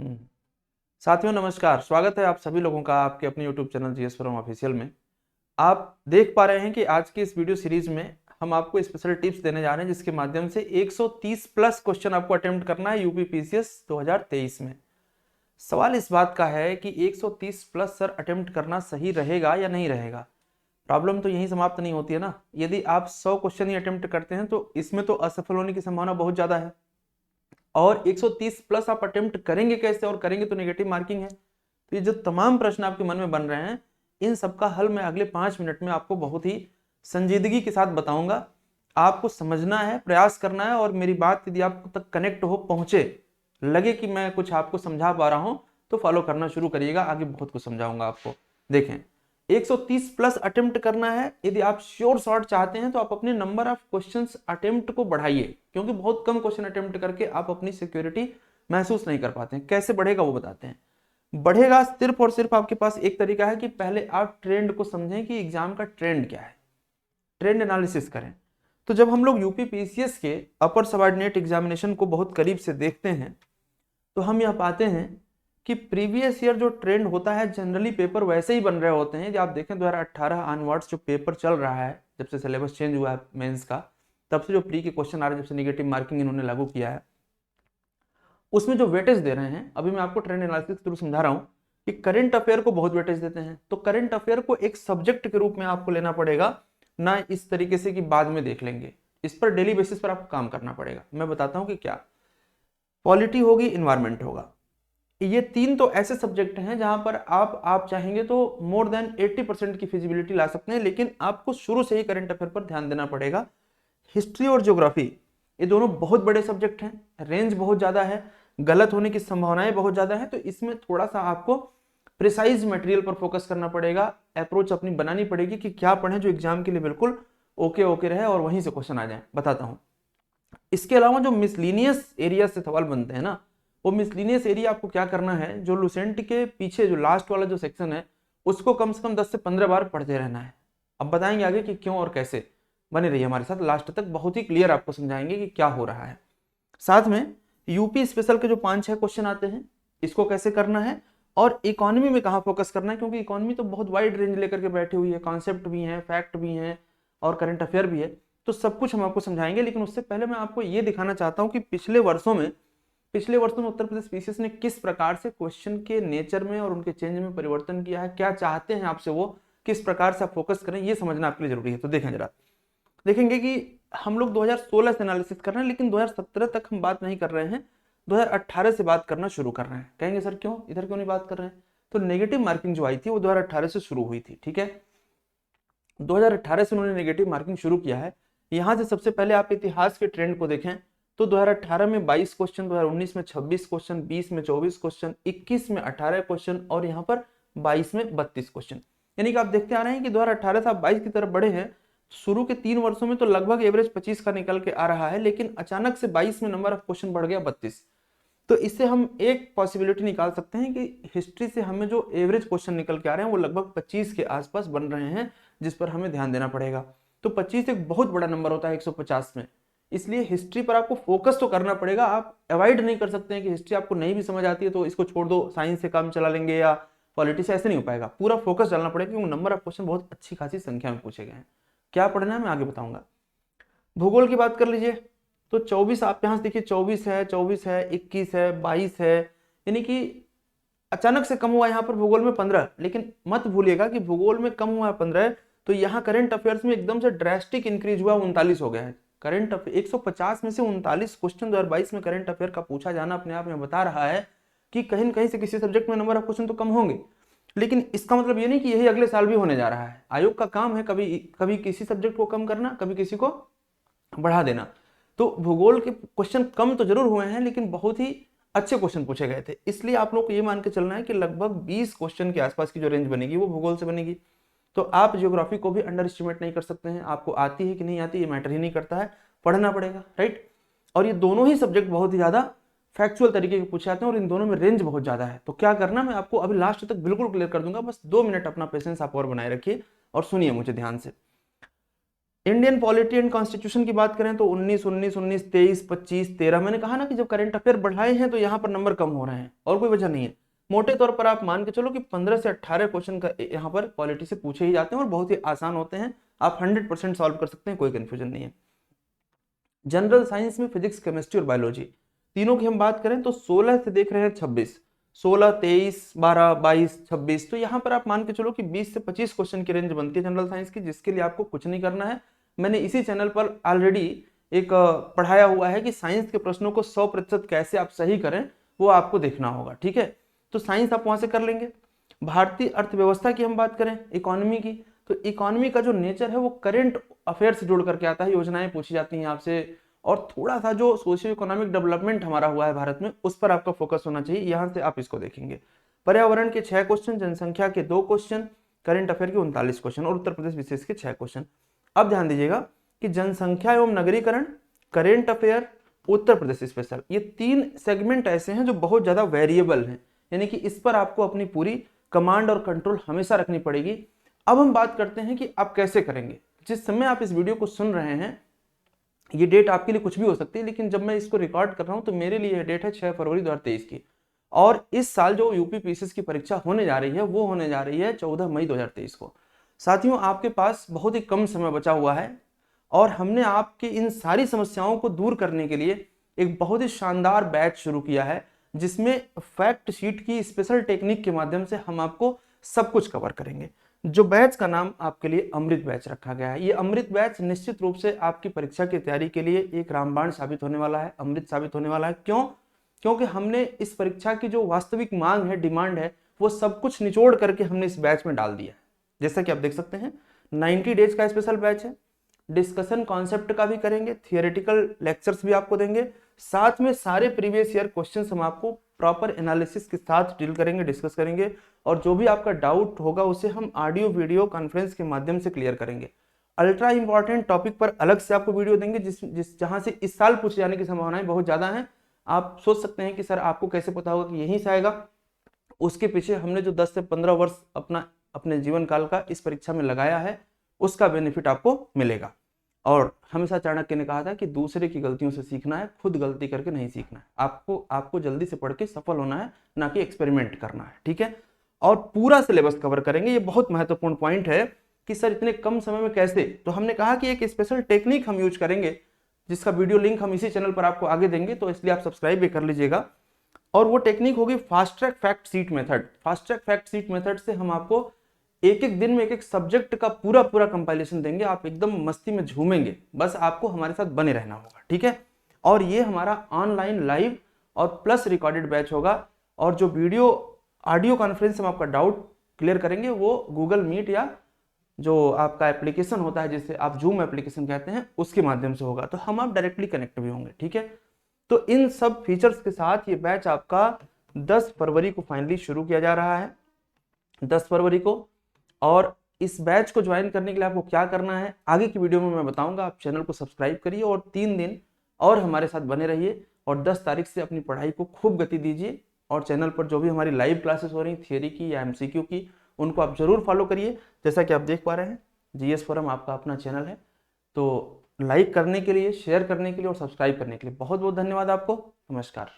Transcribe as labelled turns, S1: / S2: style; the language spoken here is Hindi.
S1: हम्म। साथियों नमस्कार, स्वागत है आप सभी लोगों का आपके अपने YouTube channel GS forum official में। आप देख पा रहे हैं कि आज की इस वीडियो सीरीज में हम आपको स्पेशल टिप्स देने जा रहे हैं, जिसके माध्यम से 130 प्लस क्वेश्चन आपको अटेम्प्ट करना है यूपी पीसीएस 2023 में। सवाल इस बात का है कि 130 प्लस सर अटेम्प्ट करना सही रहेगा या नहीं रहेगा। प्रॉब्लम तो यहीं समाप्त नहीं होती है ना। यदि आप 100 क्वेश्चन ही अटेम्प्ट करते हैं तो इसमें तो असफल होने की संभावना बहुत ज्यादा है, और 130 प्लस आप अटेम्प्ट करेंगे कैसे, और करेंगे तो नेगेटिव मार्किंग है। तो ये जो तमाम प्रश्न आपके मन में बन रहे हैं, इन सबका हल मैं अगले 5 मिनट में आपको बहुत ही संजीदगी के साथ बताऊंगा। आपको समझना है, प्रयास करना है, और मेरी बात यदि आप तक कनेक्ट हो, पहुंचे, लगे कि मैं कुछ आपको समझा पा रहा हूं, तो फॉलो करना शुरू करिएगा। आगे बहुत कुछ समझाऊंगा आपको। देखें, 130 प्लस अटेम्प्ट करना है। यदि आप श्योर शॉर्ट चाहते हैं तो आप अपने नंबर ऑफ क्वेश्चंस अटेम्प्ट को बढ़ाइए, क्योंकि बहुत कम क्वेश्चन अटेम्प्ट करके आप अपनी सिक्योरिटी महसूस नहीं कर पाते हैं। कैसे बढ़ेगा वो बताते हैं। बढ़ेगा सिर्फ और सिर्फ आपके पास एक तरीका है कि पहले आप ट्रेंड को समझें कि एग्जाम का ट्रेंड क्या है, ट्रेंड एनालिसिस करें। तो जब हम लोग यूपी पीसीएस के अपर सबऑर्डिनेट एग्जामिनेशन को बहुत करीब से देखते हैं तो हम यह पाते हैं कि प्रीवियस ईयर जो ट्रेंड होता है, जनरली पेपर वैसे ही बन रहे होते हैं। जब आप देखें 2018 ऑनवर्ड्स जो पेपर चल रहा है, जब से सिलेबस चेंज हुआ है मेंस का, तब से जो प्री के क्वेश्चन आ रहे हैं, जब से निगेटिव मार्किंग इन्होंने लागू किया है, उसमें जो वेटेज दे रहे हैं, अभी मैं आपको ट्रेंड एनालिसिस के थ्रू समझा रहा हूं कि करंट अफेयर को बहुत वेटेज देते हैं। तो करंट अफेयर को एक सब्जेक्ट के रूप में आपको लेना पड़ेगा, ना इस तरीके से कि बाद में देख लेंगे। इस पर डेली बेसिस पर आपको काम करना पड़ेगा। मैं बताता हूं कि क्या। पॉलिटी होगी, इन्वायरमेंट होगा। ये तीन तो ऐसे सब्जेक्ट हैं जहां पर आप चाहेंगे तो मोर देन 80% की फिजिबिलिटी ला सकते हैं, लेकिन आपको शुरू से ही करंट अफेयर पर ध्यान देना पड़ेगा। हिस्ट्री और ज्योग्राफी, ये दोनों बहुत बड़े सब्जेक्ट हैं, रेंज बहुत ज्यादा है, गलत होने की संभावनाएं बहुत ज्यादा है। तो इसमें थोड़ा सा आपको प्रिसाइज मटेरियल पर फोकस करना पड़ेगा। अप्रोच अपनी बनानी पड़ेगी कि क्या पढ़ें जो एग्जाम के लिए बिल्कुल ओके ओके रहे और वहीं से क्वेश्चन आ जाए। बताता हूं। इसके अलावा जो मिसलिनियस एरिया से सवाल बनते हैं ना, वो मिसलिनियस एरिया आपको क्या करना है, जो लुसेंट के पीछे जो लास्ट वाला जो सेक्शन है, उसको कम से कम 10 से 15 बार पढ़ते रहना है। अब बताएंगे आगे कि क्यों और कैसे। बने रहिए हमारे साथ लास्ट तक, बहुत ही क्लियर आपको समझाएंगे कि क्या हो रहा है। साथ में यूपी स्पेशल के जो 5-6 क्वेश्चन आते हैं, इसको कैसे करना है, और इकोनॉमी में कहाँ फोकस करना है, क्योंकि इकोनॉमी तो बहुत वाइड रेंज लेकर के बैठी हुई है, कॉन्सेप्ट भी है, फैक्ट भी है, और करंट अफेयर भी है। तो सब कुछ हम आपको समझाएंगे, लेकिन उससे पहले मैं आपको ये दिखाना चाहता हूँ कि पिछले वर्षों में उत्तर प्रदेश पीसीएस ने किस प्रकार से क्वेश्चन के नेचर में और उनके चेंज में परिवर्तन किया है, क्या चाहते हैं आपसे वो, किस प्रकार से आप फोकस करें, ये समझना आपके लिए जरूरी है। तो देखें जरा, देखेंगे कि हम लोग 2016 से एनालिसिस कर रहे हैं, लेकिन 2017 तक हम बात नहीं कर रहे हैं, 2018 से बात करना शुरू कर रहे हैं। कहेंगे सर क्यों, इधर क्यों नहीं बात कर रहे हैं। तो नेगेटिव मार्किंग जो आई थी वो 2018 से शुरू हुई थी, ठीक है। 2018 से उन्होंने नेगेटिव मार्किंग शुरू किया है। यहां से सबसे पहले आप इतिहास के ट्रेंड को देखें तो 2018 में 22 क्वेश्चन, 2019 में 26 क्वेश्चन, 20 में 24 क्वेश्चन, 21 में 18 क्वेश्चन, और यहाँ पर 22 में 32 क्वेश्चन। यानी कि आप देखते आ रहे हैं कि 2018 से आप 22 की तरफ बढ़े हैं। शुरू के 3 वर्षों में तो लगभग एवरेज 25 का निकल के आ रहा है, लेकिन अचानक से 22 में नंबर ऑफ क्वेश्चन बढ़ गया 32। तो इससे हम एक पॉसिबिलिटी निकाल सकते हैं कि हिस्ट्री से हमें जो एवरेज क्वेश्चन निकल के आ रहे हैं वो लगभग 25 के आसपास बन रहे हैं, जिस पर हमें ध्यान देना पड़ेगा। तो 25 एक बहुत बड़ा नंबर होता है 150 में, इसलिए हिस्ट्री पर आपको फोकस तो करना पड़ेगा। आप अवॉइड नहीं कर सकते हैं कि हिस्ट्री आपको नहीं भी समझ आती है तो इसको छोड़ दो, साइंस से काम चला लेंगे या पॉलिटिक्स से, ऐसे नहीं हो पाएगा। पूरा फोकस डालना पड़ेगा, क्योंकि नंबर ऑफ क्वेश्चन बहुत अच्छी खासी संख्या में पूछे गए हैं। क्या पढ़ना है मैं आगे बताऊंगा। भूगोल की बात कर लीजिए तो 24, आप यहां से देखिए 24 है, 24 है, 21 है, 22 है, यानी कि अचानक से कम हुआ यहाँ पर भूगोल में 15। लेकिन मत भूलिएगा कि भूगोल में कम हुआ है 15, तो यहाँ करंट अफेयर्स में एकदम से ड्रेस्टिक इंक्रीज हुआ, 39 हो गया है। करंट अफेयर 150 में से 39 क्वेश्चन 2022 में करंट अफेयर का पूछा जाना अपने आप में बता रहा है कि कहीं न कहीं से किसी सब्जेक्ट में नंबर ऑफ क्वेश्चन तो कम होंगे। लेकिन इसका मतलब ये नहीं कि यही अगले साल भी होने जा रहा है। आयोग का काम है कभी कभी किसी सब्जेक्ट को कम करना, कभी किसी को बढ़ा देना। तो भूगोल के क्वेश्चन कम तो जरूर हुए हैं, लेकिन बहुत ही अच्छे क्वेश्चन पूछे गए थे। इसलिए आप लोग को ये मान के चलना है कि लगभग 20 क्वेश्चन के आसपास की जो रेंज बनेगी वो भूगोल से बनेगी। तो आप ज्योग्राफी को भी अंडर एस्टिमेट नहीं कर सकते हैं। आपको आती है कि नहीं आती ये मैटर ही नहीं करता है, पढ़ना पड़ेगा, राइट। और ये दोनों ही सब्जेक्ट बहुत ही ज्यादा फैक्चुअल तरीके के पूछे जाते हैं, और इन दोनों में रेंज बहुत ज्यादा है। तो क्या करना मैं आपको अभी लास्ट तक बिल्कुल क्लियर कर दूंगा, बस 2 मिनट अपना पेशेंस आप और बनाए रखिए और सुनिए मुझे ध्यान से। इंडियन पॉलिटी एंड कॉन्स्टिट्यूशन की बात करें तो 19, 19, 19, 23, 25, 13। मैंने कहा ना कि जब करंट अफेयर बढ़ाए हैं तो यहाँ पर नंबर कम हो रहे हैं और कोई वजह नहीं है। मोटे तौर पर आप मान के चलो कि 15 से 18 क्वेश्चन का यहाँ पर पॉलिटी से पूछे ही जाते हैं और बहुत ही आसान होते हैं। आप 100% सॉल्व कर सकते हैं, कोई कंफ्यूजन नहीं है। जनरल साइंस में फिजिक्स, केमिस्ट्री और बायोलॉजी तीनों की हम बात करें तो 16 से देख रहे हैं 26, 16, 23, 12, 22, 26। तो यहाँ पर आप मान के चलो कि 20 से 25 क्वेश्चन की रेंज बनती है जनरल साइंस की, जिसके लिए आपको कुछ नहीं करना है। मैंने इसी चैनल पर ऑलरेडी एक पढ़ाया हुआ है कि साइंस के प्रश्नों को 100% कैसे आप सही करें, वो आपको देखना होगा। ठीक है, तो साइंस आप वहां से कर लेंगे। भारतीय अर्थव्यवस्था की हम बात करें, इकोनॉमी की, तो इकोनॉमी का जो नेचर है वो करंट अफेयर से जुड़ करके आता है, योजनाएं पूछी जाती हैं आपसे, और थोड़ा सा जो सोशियो इकोनॉमिक डेवलपमेंट हमारा हुआ है भारत में उस पर आपका फोकस होना चाहिए। यहां से आप इसको देखेंगे। पर्यावरण के 6 क्वेश्चन, जनसंख्या के 2 क्वेश्चन, करंट अफेयर के 39 क्वेश्चन और उत्तर प्रदेश विशेष के 6 क्वेश्चन। अब ध्यान दीजिएगा कि जनसंख्या एवं नगरीकरण, current affair, Uttar Pradesh special, ये 3 सेगमेंट ऐसे हैं जो बहुत ज्यादा वेरिएबल हैं, यानी कि इस पर आपको अपनी पूरी कमांड और कंट्रोल हमेशा रखनी पड़ेगी। अब हम बात करते हैं कि आप कैसे करेंगे। जिस समय आप इस वीडियो को सुन रहे हैं, ये डेट आपके लिए कुछ भी हो सकती है, लेकिन जब मैं इसको रिकॉर्ड कर रहा हूं तो मेरे लिए यह डेट है 6 फरवरी 2023 की, और इस साल जो यूपी पीसीएस की परीक्षा होने जा रही है वो होने जा रही है 14 मई 2023 को। साथियों, आपके पास बहुत ही कम समय बचा हुआ है और हमने आपकी इन सारी समस्याओं को दूर करने के लिए एक बहुत ही शानदार बैच शुरू किया है, जिसमें फैक्ट शीट की स्पेशल टेक्निक के माध्यम से हम आपको सब कुछ कवर करेंगे। जो बैच का नाम आपके लिए अमृत बैच रखा गया है, ये अमृत बैच निश्चित रूप से आपकी परीक्षा की तैयारी के लिए एक रामबाण साबित होने वाला है, अमृत साबित होने वाला है। क्यों? क्योंकि हमने इस परीक्षा की जो वास्तविक मांग है, डिमांड है, वो सब कुछ निचोड़ करके हमने इस बैच में डाल दिया है। जैसा कि आप देख सकते हैं, 90 डेज का स्पेशल बैच है। डिस्कशन कॉन्सेप्ट का भी करेंगे, थियोरेटिकल लेक्चर्स भी आपको देंगे, साथ में सारे प्रीवियस ईयर क्वेश्चंस हम आपको प्रॉपर एनालिसिस के साथ डील करेंगे, डिस्कस करेंगे, और जो भी आपका डाउट होगा उसे हम ऑडियो वीडियो कॉन्फ्रेंस के माध्यम से क्लियर करेंगे। अल्ट्रा इंपॉर्टेंट टॉपिक पर अलग से आपको वीडियो देंगे, जिस जहां से इस साल पूछे जाने की संभावनाएं बहुत ज्यादा हैं। आप सोच सकते हैं कि सर आपको कैसे पता होगा कि यहीं से आएगा। उसके पीछे हमने जो 10 से 15 वर्ष अपने जीवन काल का इस परीक्षा में लगाया है, उसका बेनिफिट आपको मिलेगा। और हमेशा चाणक्य ने कहा था कि दूसरे की गलतियों से सीखना है, खुद गलती करके नहीं सीखना है। आपको जल्दी से पढ़ के सफल होना है, ना कि एक्सपेरिमेंट करना है। ठीक है, और पूरा सिलेबस कवर करेंगे। ये बहुत महत्वपूर्ण पॉइंट है कि सर इतने कम समय में कैसे, तो हमने कहा कि एक स्पेशल टेक्निक हम यूज करेंगे, जिसका वीडियो लिंक हम इसी चैनल पर आपको आगे देंगे, तो इसलिए आप सब्सक्राइब भी कर लीजिएगा। और वो टेक्निक होगी fast track fact seat method. Fast track fact seat method से हम आपको एक एक दिन में एक एक सब्जेक्ट का पूरा पूरा कंपाइलेशन देंगे। आप एकदम मस्ती में झूमेंगे, बस आपको हमारे साथ बने रहना होगा। ठीक है, और ये हमारा ऑनलाइन लाइव और प्लस रिकॉर्डेड बैच होगा। और जो वीडियो ऑडियो कॉन्फ्रेंस में आपका डाउट क्लियर करेंगे वो गूगल मीट या जो आपका एप्लीकेशन होता है, जिसे आप जूम एप्लीकेशन कहते हैं, उसके माध्यम से होगा, तो हम आप डायरेक्टली कनेक्ट भी होंगे। ठीक है, तो इन सब फीचर्स के साथ ये बैच आपका 10 फरवरी को फाइनली शुरू किया जा रहा है, 10 फरवरी को। और इस बैच को ज्वाइन करने के लिए आपको क्या करना है आगे की वीडियो में मैं बताऊंगा। आप चैनल को सब्सक्राइब करिए और 3 दिन और हमारे साथ बने रहिए, और 10 तारीख से अपनी पढ़ाई को खूब गति दीजिए। और चैनल पर जो भी हमारी लाइव क्लासेस हो रही थियरी की या एमसीक्यू की, उनको आप जरूर फॉलो करिए। जैसा कि आप देख पा रहे हैं, जीएस फोरम आपका अपना चैनल है, तो लाइक करने के लिए, शेयर करने के लिए और सब्सक्राइब करने के लिए बहुत बहुत धन्यवाद आपको। नमस्कार।